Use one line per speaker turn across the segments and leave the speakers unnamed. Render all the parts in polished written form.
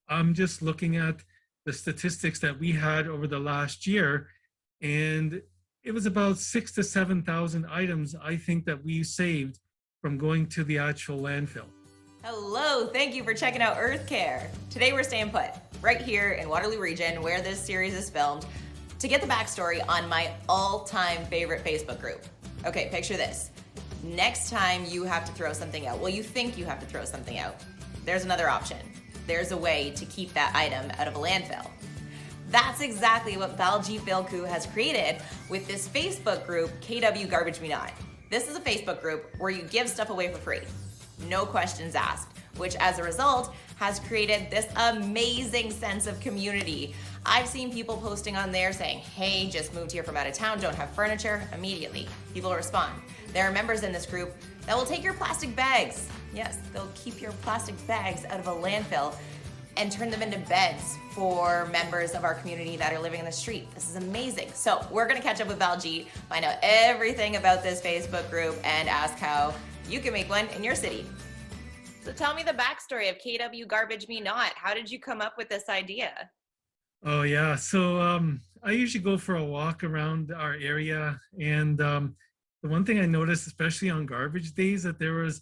I'm just looking at the statistics that we had over the last year, and it was about 6 to 7,000 items I think that we saved from going to the actual landfill.
Hello, thank you for checking out Earth Care. Today we're staying put, right here in Waterloo Region where this series is filmed, to get the backstory on my all-time favorite Facebook group. Okay, picture this. Next time you have to throw something out, well, you think you have to throw something out, there's another option. There's a way to keep that item out of a landfill. That's exactly what Baljeet Bilku has created with this Facebook group, KW Garbage Me Not. This is a Facebook group where you give stuff away for free. No questions asked, which as a result has created this amazing sense of community. I've seen people posting on there saying, hey, just moved here from out of town, don't have furniture. Immediately, people respond. There are members in this group that will take your plastic bags. Yes, they'll keep your plastic bags out of a landfill and turn them into beds for members of our community that are living in the street. This is amazing. So we're gonna catch up with Baljeet, find out everything about this Facebook group, and ask how you can make one in your city. So tell me the backstory of KW Garbage Me Not. How did you come up with this idea?
Oh yeah, so I usually go for a walk around our area, and the one thing I noticed, especially on garbage days, that there was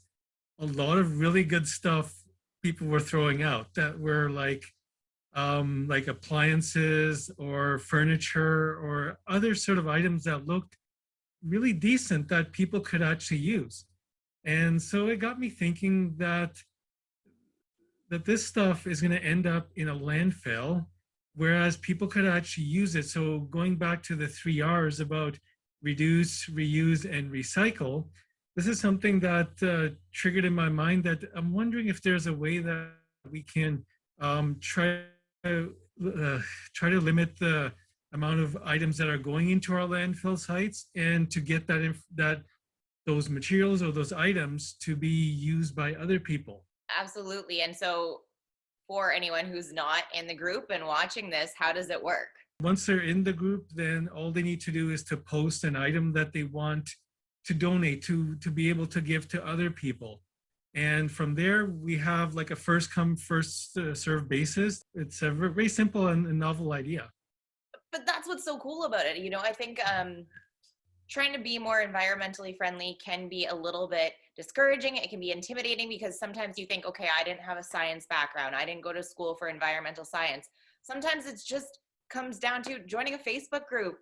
a lot of really good stuff people were throwing out that were like appliances or furniture or other sort of items that looked really decent that people could actually use. And so it got me thinking that this stuff is going to end up in a landfill, whereas people could actually use it. So going back to the 3 R's about reduce, reuse, and recycle, this is something that triggered in my mind that I'm wondering if there's a way that we can try to limit the amount of items that are going into our landfill sites, and to get that those materials or those items to be used by other people.
Absolutely. And so for anyone who's not in the group and watching this, how does it work?
Once they're in the group, then all they need to do is to post an item that they want to donate to be able to give to other people. And from there, we have like a first come, first serve basis. It's a very simple and novel idea.
But that's what's so cool about it. I think trying to be more environmentally friendly can be a little bit discouraging. It can be intimidating because sometimes you think, okay, I didn't have a science background. I didn't go to school for environmental science. Sometimes it's just comes down to joining a Facebook group.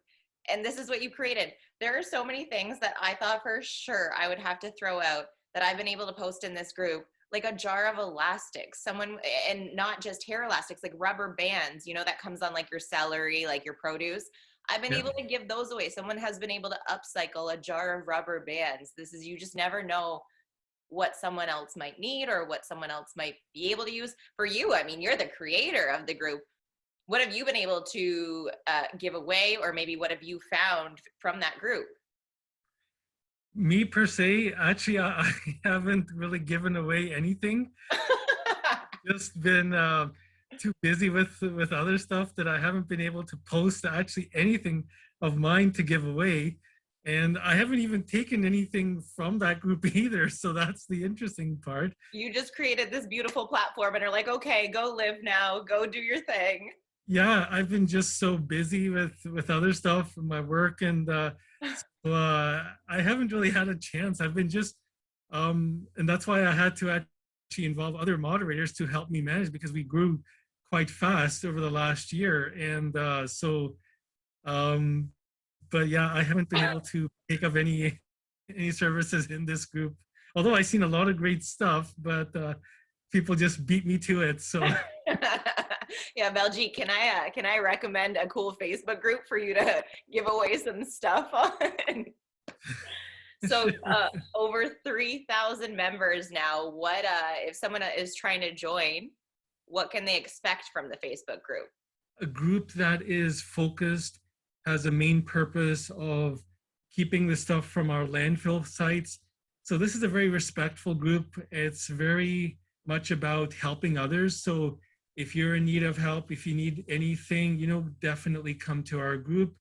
And this is what you created. There are so many things that I thought for sure I would have to throw out that I've been able to post in this group, like a jar of elastics, and not just hair elastics, like rubber bands, that comes on like your celery, like your produce. I've been
Yeah.
able to give those away. Someone has been able to upcycle a jar of rubber bands. You just never know what someone else might need or what someone else might be able to use. For you, I mean, you're the creator of the group. What have you been able to give away, or maybe what have you found from that group?
Me per se, actually, I haven't really given away anything. Just been too busy with other stuff that I haven't been able to post actually anything of mine to give away. And I haven't even taken anything from that group either. So that's the interesting part.
You just created this beautiful platform and are like, okay, go live now, go do your thing.
Yeah, I've been just so busy with other stuff and my work, and so, I haven't really had a chance. I've been just and that's why I had to actually involve other moderators to help me manage, because we grew quite fast over the last year. And um but yeah, I haven't been able to take up any services in this group, although I've seen a lot of great stuff, but people just beat me to it. So
Yeah, Belgique, can I recommend a cool Facebook group for you to give away some stuff on? So over 3,000 members now. What if someone is trying to join, what can they expect from the Facebook group?
a group that is focused, has a main purpose of keeping the stuff from our landfill sites. So this is a very respectful group. It's very much about helping others. So if you're in need of help, if you need anything, definitely come to our group.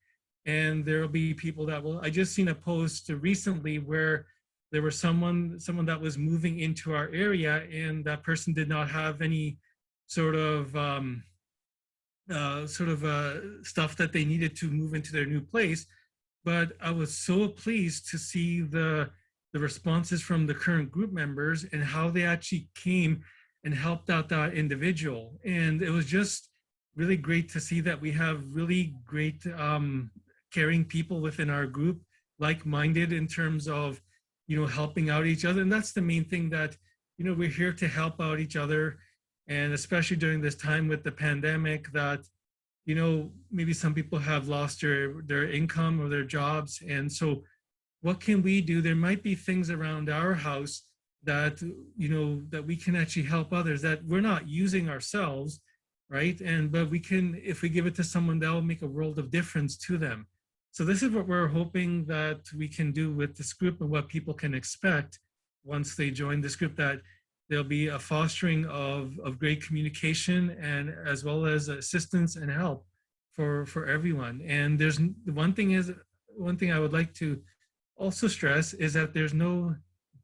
And there will be people that will. I just seen a post recently where there was someone that was moving into our area, and that person did not have any sort of stuff that they needed to move into their new place. But I was so pleased to see the responses from the current group members and how they actually came and helped out that individual. And it was just really great to see that we have really great caring people within our group, like-minded in terms of, helping out each other. And that's the main thing, that, we're here to help out each other. And especially during this time with the pandemic, that, maybe some people have lost their income or their jobs. And so what can we do? There might be things around our house that, that we can actually help others that we're not using ourselves, right? But we can, if we give it to someone, that will make a world of difference to them. So this is what we're hoping that we can do with this group, and what people can expect once they join this group, that there'll be a fostering of great communication, and as well as assistance and help for everyone. And there's one thing I would like to also stress is that there's no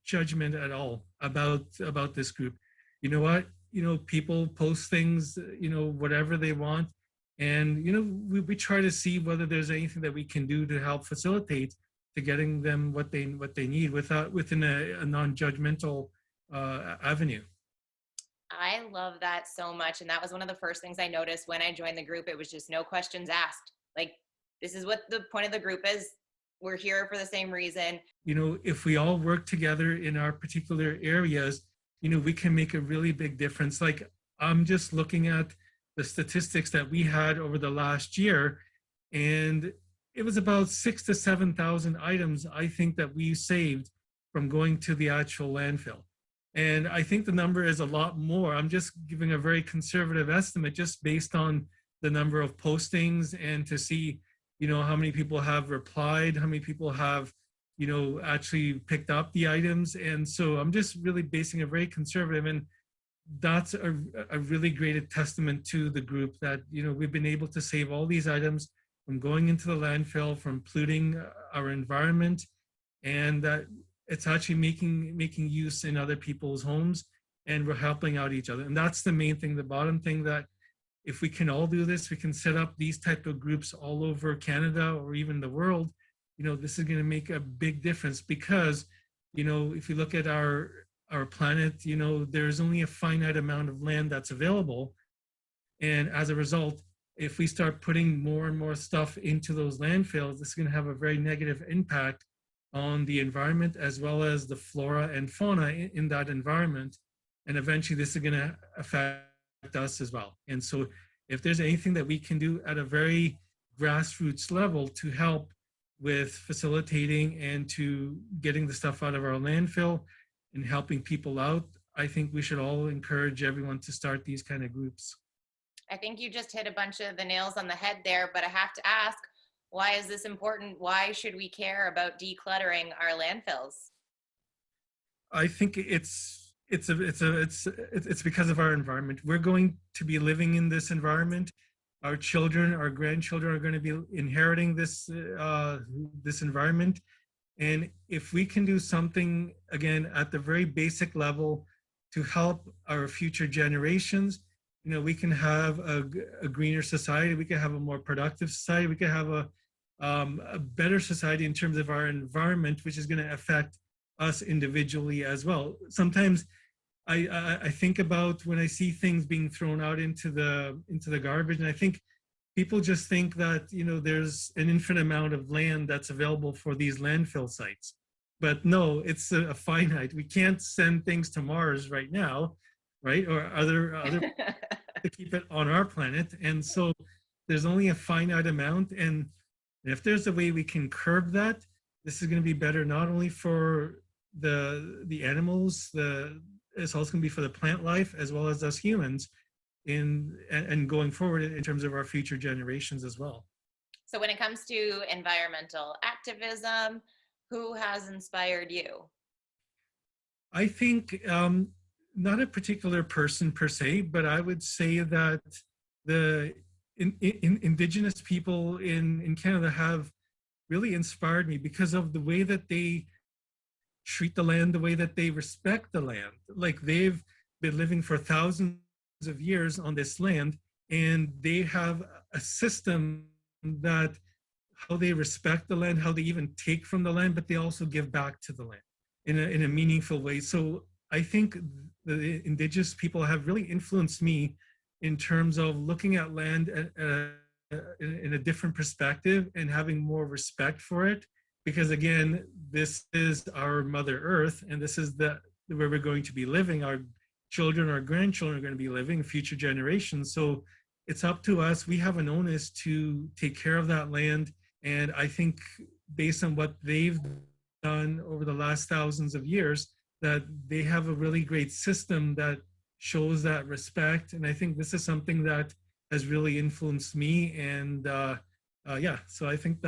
judgment at all about this group. You know what? People post things, whatever they want. And, we try to see whether there's anything that we can do to help facilitate to getting them what they need within a non-judgmental avenue.
I love that so much. And that was one of the first things I noticed when I joined the group. It was just no questions asked. Like, this is what the point of the group is. We're here for the same reason.
If we all work together in our particular areas, we can make a really big difference. Like, I'm just looking at the statistics that we had over the last year, and it was about 6,000 to 7,000 items, I think, that we saved from going to the actual landfill. And I think the number is a lot more. I'm just giving a very conservative estimate just based on the number of postings, and to see, how many people have replied, how many people have, actually picked up the items. And so I'm just really basing it very conservative. And that's a really great testament to the group, that, we've been able to save all these items from going into the landfill, from polluting our environment, and that it's actually making use in other people's homes, and we're helping out each other. And that's the main thing, the bottom thing, that if we can all do this, we can set up these type of groups all over Canada or even the world. This is going to make a big difference, because, if you look at our planet, there's only a finite amount of land that's available. And as a result, if we start putting more and more stuff into those landfills, this is going to have a very negative impact on the environment, as well as the flora and fauna in that environment. And eventually this is going to affect us as well. And so if there's anything that we can do at a very grassroots level to help with facilitating and to getting the stuff out of our landfill and helping people out, I think we should all encourage everyone to start these kind of groups.
I think you just hit a bunch of the nails on the head there, but I have to ask, why is this important? Why should we care about decluttering our landfills?
I think it's because of our environment. We're going to be living in this environment. Our children, our grandchildren are going to be inheriting this environment. And if we can do something, again, at the very basic level to help our future generations, we can have a greener society. We can have a more productive society. We can have a better society in terms of our environment, which is going to affect us individually as well. Sometimes I think about when I see things being thrown out into the garbage, and I think people just think that there's an infinite amount of land that's available for these landfill sites. But no, it's a finite. We can't send things to Mars right now, right? Or other to keep it on our planet. And so there's only a finite amount. And if there's a way we can curb that, this is going to be better not only for the animals, it's also going to be for the plant life as well as us humans and going forward in terms of our future generations as well.
So when it comes to environmental activism, who has inspired you?
I think not a particular person per se, but I would say that the Indigenous people in Canada have really inspired me because of the way that they treat the land, the way that they respect the land. Like, they've been living for thousands of years on this land, and they have a system that how they respect the land, how they even take from the land, but they also give back to the land in a meaningful way. So I think the indigenous people have really influenced me in terms of looking at land in a different perspective and having more respect for it. Because again, this is our Mother Earth, and this is where we're going to be living. Our children, our grandchildren are going to be living, future generations. So it's up to us. We have an onus to take care of that land. And I think based on what they've done over the last thousands of years, that they have a really great system that shows that respect. And I think this is something that has really influenced me. And yeah, so I think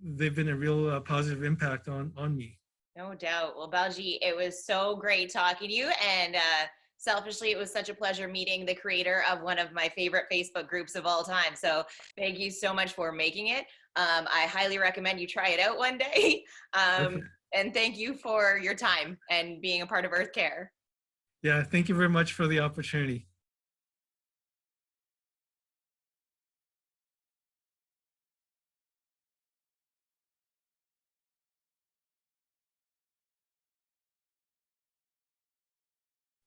they've been a real positive impact on me.
No doubt. Well, Balji, it was so great talking to you. And selfishly, it was such a pleasure meeting the creator of one of my favorite Facebook groups of all time. So thank you so much for making it. I highly recommend you try it out one day. And thank you for your time and being a part of Earth Care.
Yeah, thank you very much for the opportunity.